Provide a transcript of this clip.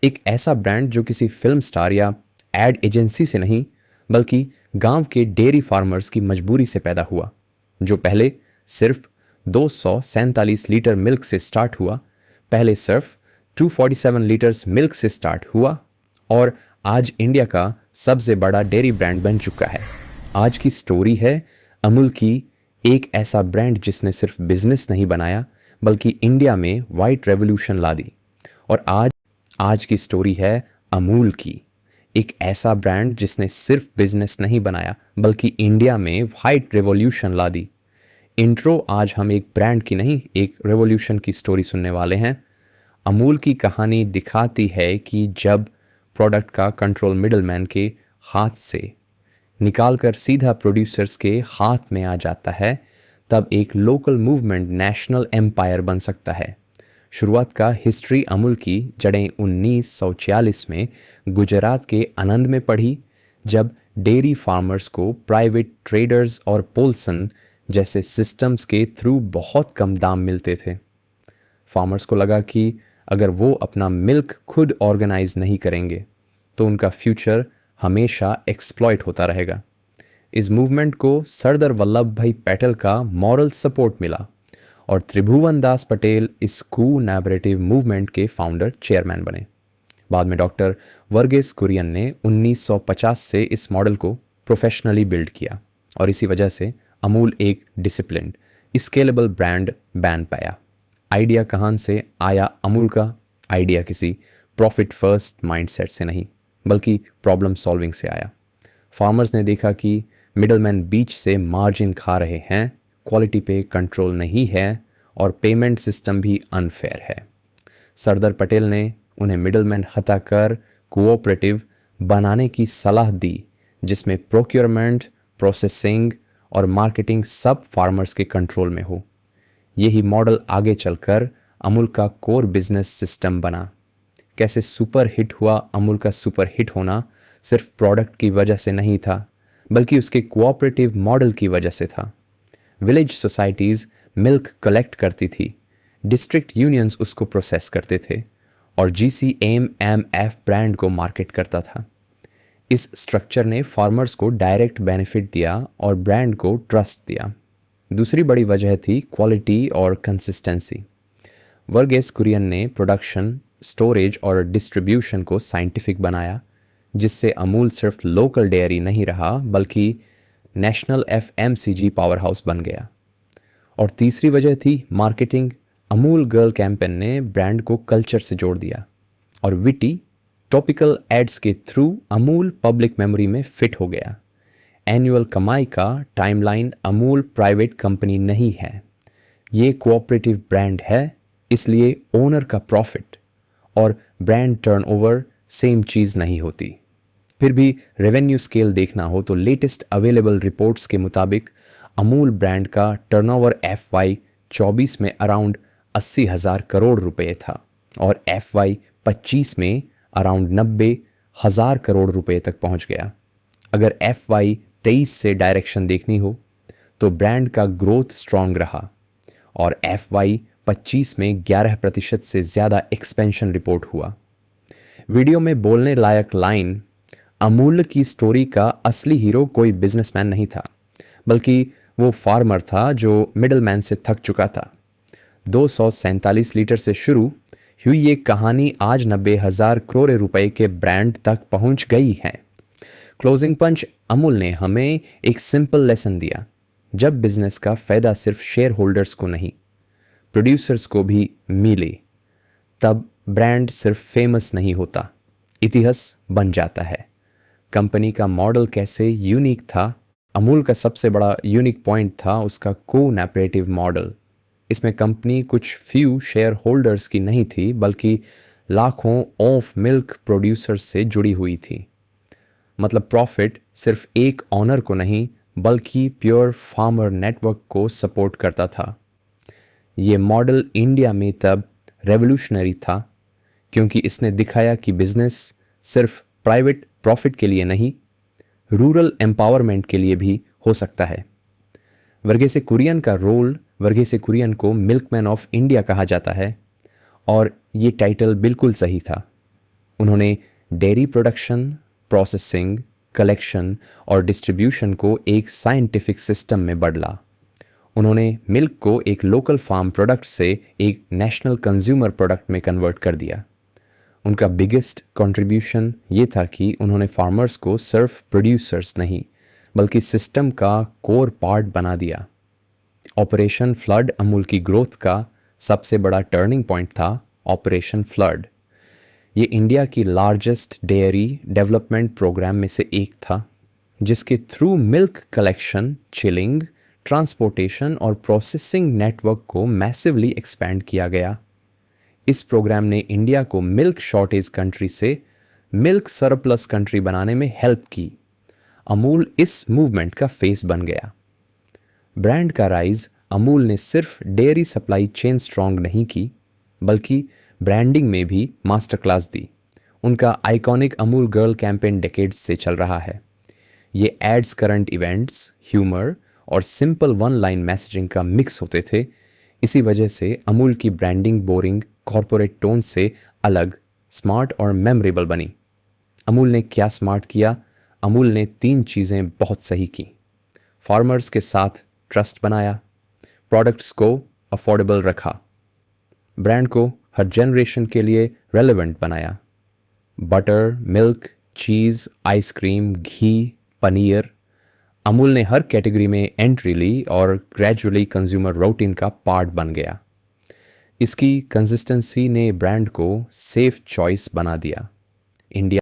एक ऐसा ब्रांड जो किसी फिल्म स्टार या एड एजेंसी से नहीं बल्कि गांव के डेयरी फार्मर्स की मजबूरी से पैदा हुआ, जो पहले सिर्फ 247 लीटर मिल्क से स्टार्ट हुआ, पहले सिर्फ 247 लीटर्स मिल्क से स्टार्ट हुआ और आज इंडिया का सबसे बड़ा डेयरी ब्रांड बन चुका है। आज की स्टोरी है अमूल की, एक ऐसा ब्रांड जिसने सिर्फ बिजनेस नहीं बनाया बल्कि इंडिया में वाइट रेवोल्यूशन ला दी। और आज की स्टोरी है अमूल की, एक ऐसा ब्रांड जिसने सिर्फ बिजनेस नहीं बनाया बल्कि इंडिया में वाइट रेवोल्यूशन ला दी। इंट्रो, आज हम एक ब्रांड की नहीं, एक रेवोल्यूशन की स्टोरी सुनने वाले हैं। अमूल की कहानी दिखाती है कि जब प्रोडक्ट का कंट्रोल मिडलमैन के हाथ से निकालकर सीधा प्रोड्यूसर्स के हाथ में आ जाता है, तब एक लोकल मूवमेंट नेशनल एम्पायर बन सकता है। शुरुआत का हिस्ट्री अमूल की जड़ें 1946 में गुजरात के आनंद में पड़ी, जब डेयरी फार्मर्स को प्राइवेट ट्रेडर्स और पोल्सन जैसे सिस्टम्स के थ्रू बहुत कम दाम मिलते थे। फार्मर्स को लगा कि अगर वो अपना मिल्क खुद ऑर्गेनाइज नहीं करेंगे तो उनका फ्यूचर हमेशा एक्सप्लॉइट होता रहेगा। इस मूवमेंट को सरदार वल्लभ भाई पटेल का मॉरल सपोर्ट मिला और त्रिभुवन दास पटेल इस को-लैबोरेटिव मूवमेंट के फाउंडर चेयरमैन बने। बाद में डॉक्टर वर्गीस कुरियन ने 1950 से इस मॉडल को प्रोफेशनली बिल्ड किया और इसी वजह से अमूल एक डिसिप्लिन्ड, स्केलेबल ब्रांड बन पाया। आइडिया कहाँ से आया अमूल का? आइडिया किसी प्रॉफिट फर्स्ट माइंडसेट से नहीं बल्कि प्रॉब्लम सॉल्विंग से आया। फार्मर्स ने देखा कि मिडलमैन बीच से मार्जिन खा रहे हैं, क्वालिटी पे कंट्रोल नहीं है और पेमेंट सिस्टम भी अनफेयर है। सरदार पटेल ने उन्हें मिडलमैन हटाकर कोऑपरेटिव बनाने की सलाह दी, जिसमें प्रोक्योरमेंट, प्रोसेसिंग और मार्केटिंग सब फार्मर्स के कंट्रोल में हो। यही मॉडल आगे चलकर अमूल का कोर बिजनेस सिस्टम बना। कैसे सुपर हिट हुआ? अमूल का सुपर हिट होना सिर्फ प्रोडक्ट की वजह से नहीं था बल्कि उसके कोऑपरेटिव मॉडल की वजह से था। विलेज सोसाइटीज़ मिल्क कलेक्ट करती थी, डिस्ट्रिक्ट यूनियंस उसको प्रोसेस करते थे और GCMMF ब्रांड को मार्केट करता था। इस स्ट्रक्चर ने फार्मर्स को डायरेक्ट बेनिफिट दिया और ब्रांड को ट्रस्ट दिया। दूसरी बड़ी वजह थी क्वालिटी और कंसिस्टेंसी। वर्गीस कुरियन ने प्रोडक्शन, स्टोरेज और डिस्ट्रीब्यूशन को साइंटिफिक बनाया, जिससे अमूल सिर्फ लोकल डेयरी नहीं रहा बल्कि नेशनल FMCG पावर हाउस बन गया। और तीसरी वजह थी मार्केटिंग। अमूल गर्ल कैंपेन ने ब्रांड को कल्चर से जोड़ दिया और विटी टॉपिकल एड्स के थ्रू अमूल पब्लिक मेमोरी में फिट हो गया। एनुअल कमाई का टाइमलाइन अमूल प्राइवेट कंपनी नहीं है, ये कोऑपरेटिव ब्रांड है, इसलिए ओनर का प्रॉफिट और ब्रांड टर्नओवर सेम चीज़ नहीं होती। फिर भी रेवेन्यू स्केल देखना हो तो लेटेस्ट अवेलेबल रिपोर्ट्स के मुताबिक अमूल ब्रांड का टर्नओवर FY24 में अराउंड 80,000 करोड़ रुपए था और FY25 में अराउंड 90,000 करोड़ रुपए तक पहुंच गया। अगर FY23 से डायरेक्शन देखनी हो तो ब्रांड का ग्रोथ स्ट्रॉन्ग रहा और FY25 में 11% से ज़्यादा एक्सपेंशन रिपोर्ट हुआ। वीडियो में बोलने लायक लाइन, अमूल की स्टोरी का असली हीरो कोई बिजनेसमैन नहीं था बल्कि वो फार्मर था जो मिडलमैन से थक चुका था। 247 लीटर से शुरू हुई ये कहानी आज 90,000 करोड़ रुपए के ब्रांड तक पहुंच गई है। क्लोजिंग पंच, अमूल ने हमें एक सिंपल लेसन दिया, जब बिजनेस का फायदा सिर्फ शेयर होल्डर्स को नहीं प्रोड्यूसर्स को भी मिले, तब ब्रांड सिर्फ फेमस नहीं होता, इतिहास बन जाता है। कंपनी का मॉडल कैसे यूनिक था? अमूल का सबसे बड़ा यूनिक पॉइंट था उसका को-नैरेटिव मॉडल। इसमें कंपनी कुछ फ्यू शेयर होल्डर्स की नहीं थी बल्कि लाखों ऑफ मिल्क प्रोड्यूसर्स से जुड़ी हुई थी। मतलब प्रॉफिट सिर्फ एक ऑनर को नहीं बल्कि प्योर फार्मर नेटवर्क को सपोर्ट करता था। ये मॉडल इंडिया में तब रेवोल्यूशनरी था क्योंकि इसने दिखाया कि बिजनेस सिर्फ प्राइवेट प्रॉफिट के लिए नहीं, रूरल एम्पावरमेंट के लिए भी हो सकता है। वर्गीस कुरियन का रोल, वर्गीस कुरियन को मिल्कमैन ऑफ इंडिया कहा जाता है और ये टाइटल बिल्कुल सही था। उन्होंने डेयरी प्रोडक्शन, प्रोसेसिंग, कलेक्शन और डिस्ट्रीब्यूशन को एक साइंटिफिक सिस्टम में बदला। उन्होंने मिल्क को एक लोकल फार्म प्रोडक्ट से एक नेशनल कंज्यूमर प्रोडक्ट में कन्वर्ट कर दिया। उनका बिगेस्ट कंट्रीब्यूशन ये था कि उन्होंने फार्मर्स को सिर्फ प्रोड्यूसर्स नहीं बल्कि सिस्टम का कोर पार्ट बना दिया। ऑपरेशन फ्लड अमूल की ग्रोथ का सबसे बड़ा टर्निंग पॉइंट था। ऑपरेशन फ्लड ये इंडिया की लार्जेस्ट डेयरी डेवलपमेंट प्रोग्राम में से एक था, जिसके through milk collection, chilling, transportation और प्रोसेसिंग नेटवर्क को मैसिवली एक्सपैंड किया गया। इस प्रोग्राम ने इंडिया को मिल्क शॉर्टेज कंट्री से मिल्क सरप्लस कंट्री बनाने में हेल्प की। अमूल इस मूवमेंट का फेस बन गया। ब्रांड का राइज अमूल ने सिर्फ डेयरी सप्लाई चेन स्ट्रॉन्ग नहीं की, बल्कि ब्रांडिंग में भी मास्टर क्लास दी। उनका iconic Amul girl campaign decades से चल रहा है। ये एड्स करंट इवेंट्स, ह्यूमर और सिंपल वन लाइन मैसेजिंग का मिक्स होते थे। इसी वजह से अमूल की ब्रांडिंग बोरिंग कॉरपोरेट टोन से अलग, स्मार्ट और मेमोरेबल बनी। अमूल ने क्या स्मार्ट किया? अमूल ने 3 चीज़ें बहुत सही की। फार्मर्स के साथ ट्रस्ट बनाया, प्रोडक्ट्स को अफोर्डेबल रखा, ब्रांड को हर जनरेशन के लिए रेलेवेंट बनाया। बटर, मिल्क, चीज़, आइसक्रीम, घी, पनीर, अमूल ने हर कैटेगरी में एंट्री ली और ग्रेजुअली कंज्यूमर रूटीन का पार्ट बन गया। इसकी कंसिस्टेंसी ने ब्रांड को सेफ चॉइस बना दिया। इंडिया